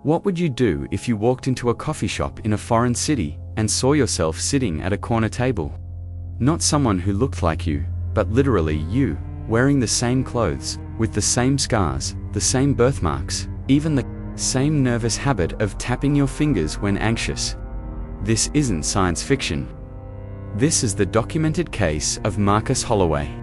What would you do if you walked into a coffee shop in a foreign city and saw yourself sitting at a corner table? Not someone who looked like you, but literally you, wearing the same clothes, with the same scars, the same birthmarks, even the same nervous habit of tapping your fingers when anxious. This isn't science fiction. This is the documented case of Marcus Holloway,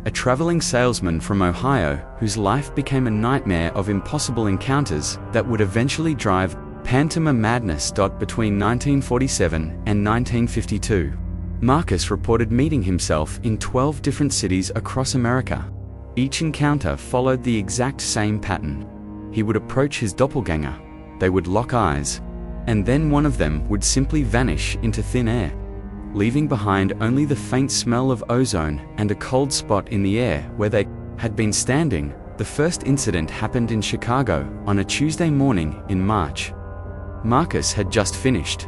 a traveling salesman from Ohio whose life became a nightmare of impossible encounters that would eventually drive Pantoma madness. Between 1947 and 1952, Marcus reported meeting himself in 12 different cities across America. Each encounter followed the exact same pattern. He would approach his doppelganger, they would lock eyes, and then one of them would simply vanish into thin air, leaving behind only the faint smell of ozone and a cold spot in the air where they had been standing. The first incident happened in Chicago on a Tuesday morning in March. Marcus had just finished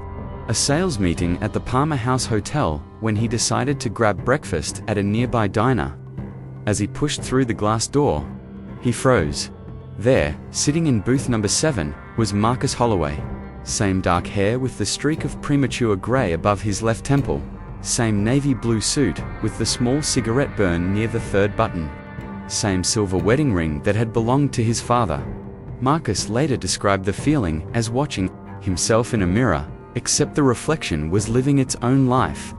a sales meeting at the Palmer House Hotel when he decided to grab breakfast at a nearby diner. As he pushed through the glass door, he froze. There, sitting in booth number 7, was Marcus Holloway. Same dark hair with the streak of premature gray above his left temple. Same navy blue suit with the small cigarette burn near the third button. Same silver wedding ring that had belonged to his father. Marcus later described the feeling as watching himself in a mirror, except the reflection was living its own life.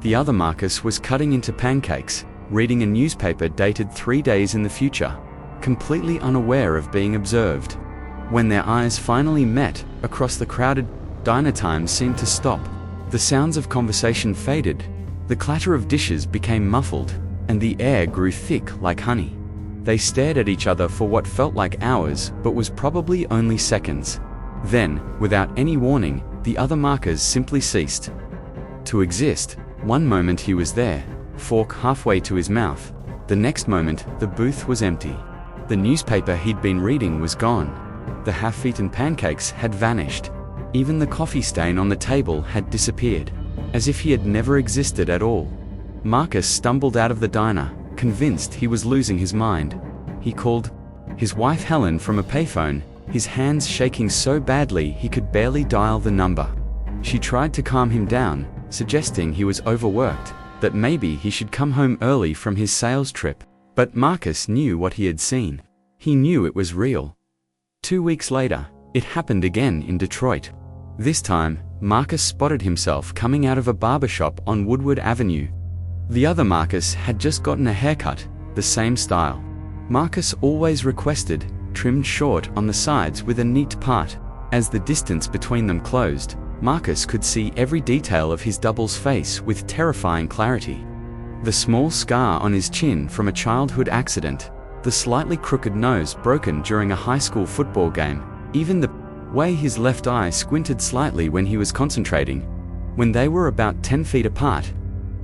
The other Marcus was cutting into pancakes, reading a newspaper dated 3 days in the future, completely unaware of being observed. When their eyes finally met across the crowded diner, time seemed to stop. The sounds of conversation faded, the clatter of dishes became muffled, and the air grew thick like honey. They stared at each other for what felt like hours but was probably only seconds. Then, without any warning, the other Marcus simply ceased to exist. One moment he was there, fork halfway to his mouth. The next moment, the booth was empty. The newspaper he'd been reading was gone. The half-eaten pancakes had vanished. Even the coffee stain on the table had disappeared, as if he had never existed at all. Marcus stumbled out of the diner, convinced he was losing his mind. He called his wife Helen from a payphone, his hands shaking so badly he could barely dial the number. She tried to calm him down, suggesting he was overworked, that maybe he should come home early from his sales trip. But Marcus knew what he had seen. He knew it was real. 2 weeks later, it happened again in Detroit. This time, Marcus spotted himself coming out of a barbershop on Woodward Avenue. The other Marcus had just gotten a haircut, the same style. Marcus always requested, trimmed short on the sides with a neat part. As the distance between them closed, Marcus could see every detail of his double's face with terrifying clarity. The small scar on his chin from a childhood accident, the slightly crooked nose broken during a high school football game, even the way his left eye squinted slightly when he was concentrating. When they were about 10 feet apart,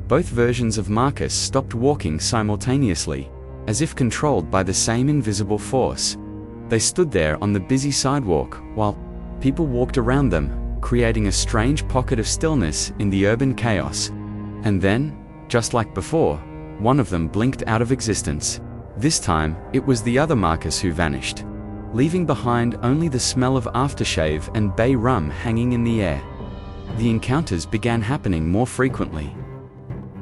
both versions of Marcus stopped walking simultaneously, as if controlled by the same invisible force. They stood there on the busy sidewalk while people walked around them, creating a strange pocket of stillness in the urban chaos. And then, just like before, one of them blinked out of existence. This time, it was the other Marcus who vanished, leaving behind only the smell of aftershave and bay rum hanging in the air. The encounters began happening more frequently.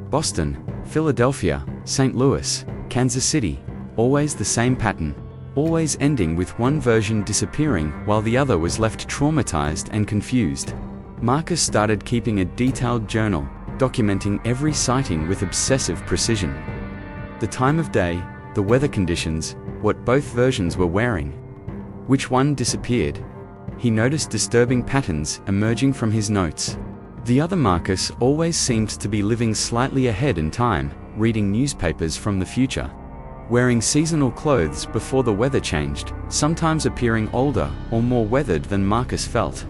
Boston, Philadelphia, St. Louis, Kansas City, always the same pattern, always ending with one version disappearing while the other was left traumatized and confused. Marcus started keeping a detailed journal, documenting every sighting with obsessive precision. The time of day, the weather conditions, what both versions were wearing, which one disappeared. He noticed disturbing patterns emerging from his notes. The other Marcus always seemed to be living slightly ahead in time, reading newspapers from the future, wearing seasonal clothes before the weather changed, sometimes appearing older or more weathered than Marcus felt.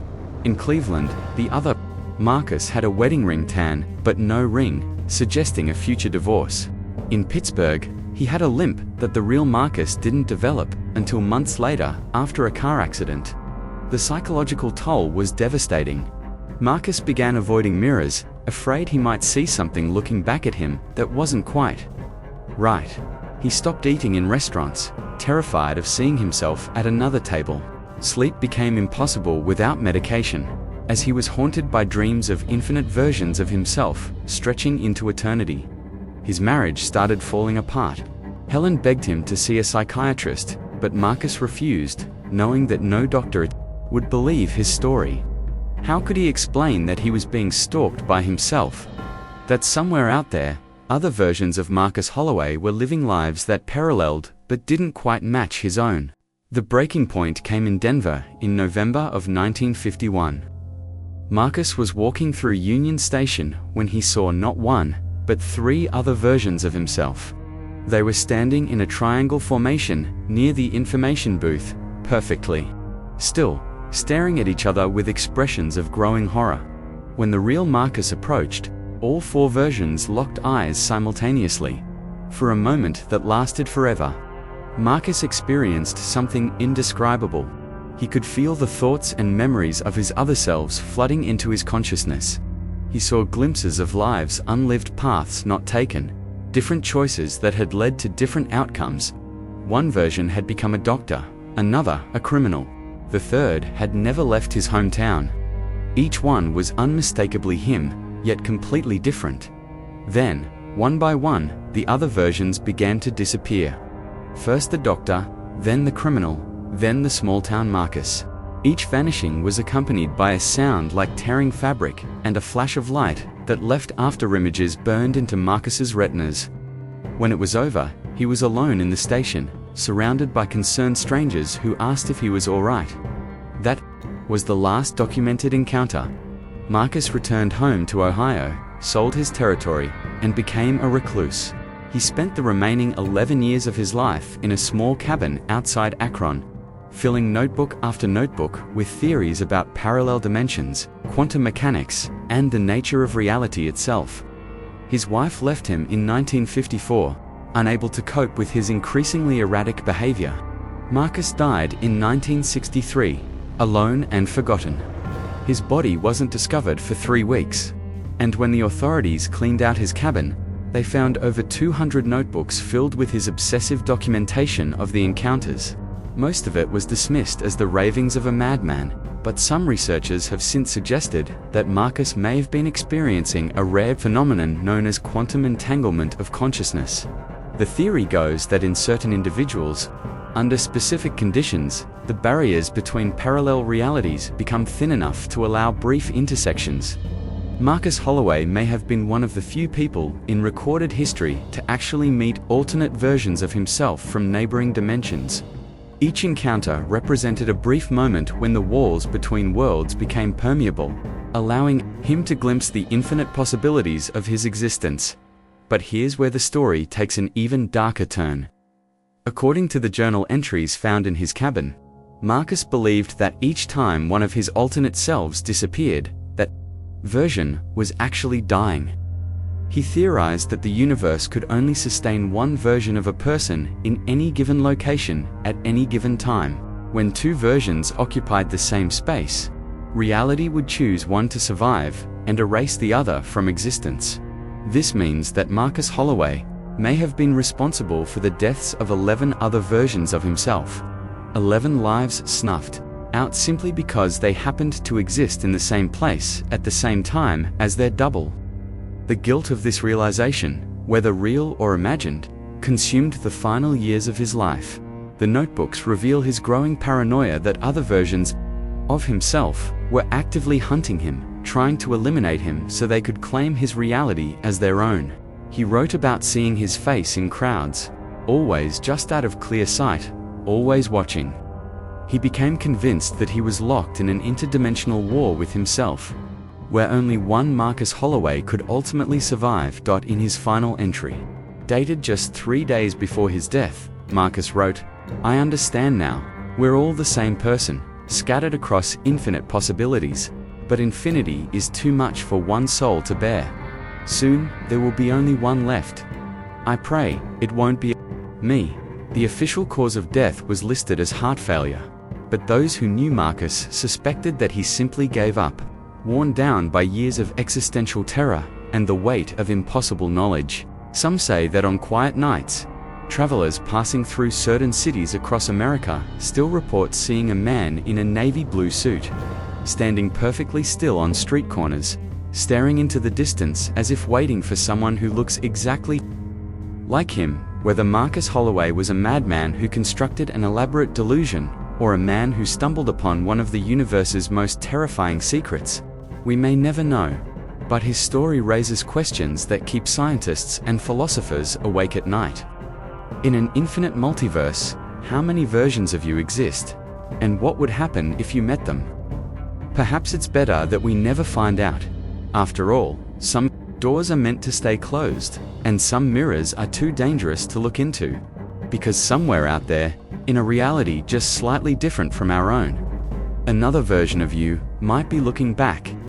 In Cleveland, the other Marcus had a wedding ring tan, but no ring, suggesting a future divorce. In Pittsburgh, he had a limp that the real Marcus didn't develop until months later after a car accident. The psychological toll was devastating. Marcus began avoiding mirrors, afraid he might see something looking back at him that wasn't quite right. He stopped eating in restaurants, terrified of seeing himself at another table. Sleep became impossible without medication, as he was haunted by dreams of infinite versions of himself, stretching into eternity. His marriage started falling apart. Helen begged him to see a psychiatrist, but Marcus refused, knowing that no doctor would believe his story. How could he explain that he was being stalked by himself? That somewhere out there, other versions of Marcus Holloway were living lives that paralleled but didn't quite match his own. The breaking point came in Denver in November of 1951. Marcus was walking through Union Station when he saw not one, but three other versions of himself. They were standing in a triangle formation near the information booth, perfectly still, staring at each other with expressions of growing horror. When the real Marcus approached, all four versions locked eyes simultaneously. For a moment that lasted forever, Marcus experienced something indescribable. He could feel the thoughts and memories of his other selves flooding into his consciousness. He saw glimpses of lives unlived, paths not taken, different choices that had led to different outcomes. One version had become a doctor, another a criminal. The third had never left his hometown. Each one was unmistakably him, yet completely different. Then, one by one, the other versions began to disappear. First the doctor, then the criminal, then the small-town Marcus. Each vanishing was accompanied by a sound like tearing fabric and a flash of light that left afterimages burned into Marcus's retinas. When it was over, he was alone in the station, surrounded by concerned strangers who asked if he was all right. That was the last documented encounter. Marcus returned home to Ohio, sold his territory, and became a recluse. He spent the remaining 11 years of his life in a small cabin outside Akron, filling notebook after notebook with theories about parallel dimensions, quantum mechanics, and the nature of reality itself. His wife left him in 1954, unable to cope with his increasingly erratic behavior. Marcus died in 1963, alone and forgotten. His body wasn't discovered for 3 weeks, and when the authorities cleaned out his cabin, they found over 200 notebooks filled with his obsessive documentation of the encounters. Most of it was dismissed as the ravings of a madman, but some researchers have since suggested that Marcus may have been experiencing a rare phenomenon known as quantum entanglement of consciousness. The theory goes that in certain individuals, under specific conditions, the barriers between parallel realities become thin enough to allow brief intersections. Marcus Holloway may have been one of the few people in recorded history to actually meet alternate versions of himself from neighboring dimensions. Each encounter represented a brief moment when the walls between worlds became permeable, allowing him to glimpse the infinite possibilities of his existence. But here's where the story takes an even darker turn. According to the journal entries found in his cabin, Marcus believed that each time one of his alternate selves disappeared, that version was actually dying. He theorized that the universe could only sustain one version of a person in any given location at any given time. When two versions occupied the same space, reality would choose one to survive and erase the other from existence. This means that Marcus Holloway may have been responsible for the deaths of 11 other versions of himself. 11 lives snuffed out simply because they happened to exist in the same place at the same time as their double. The guilt of this realization, whether real or imagined, consumed the final years of his life. The notebooks reveal his growing paranoia that other versions of himself were actively hunting him, trying to eliminate him so they could claim his reality as their own. He wrote about seeing his face in crowds, always just out of clear sight, always watching. He became convinced that he was locked in an interdimensional war with himself, where only one Marcus Holloway could ultimately survive. In his final entry, dated just 3 days before his death, Marcus wrote, "I understand now. We're all the same person, scattered across infinite possibilities, but infinity is too much for one soul to bear. Soon, there will be only one left. I pray it won't be me." The official cause of death was listed as heart failure, but those who knew Marcus suspected that he simply gave up, worn down by years of existential terror and the weight of impossible knowledge. Some say that on quiet nights, Travelers passing through certain cities across America still report seeing a man in a navy blue suit, standing perfectly still on street corners, staring into the distance as if waiting for someone who looks exactly like him. Whether Marcus Holloway was a madman who constructed an elaborate delusion, or a man who stumbled upon one of the universe's most terrifying secrets, we may never know. But his story raises questions that keep scientists and philosophers awake at night. In an infinite multiverse, how many versions of you exist? And what would happen if you met them? Perhaps it's better that we never find out. After all, some doors are meant to stay closed, and some mirrors are too dangerous to look into. Because somewhere out there, in a reality just slightly different from our own, another version of you might be looking back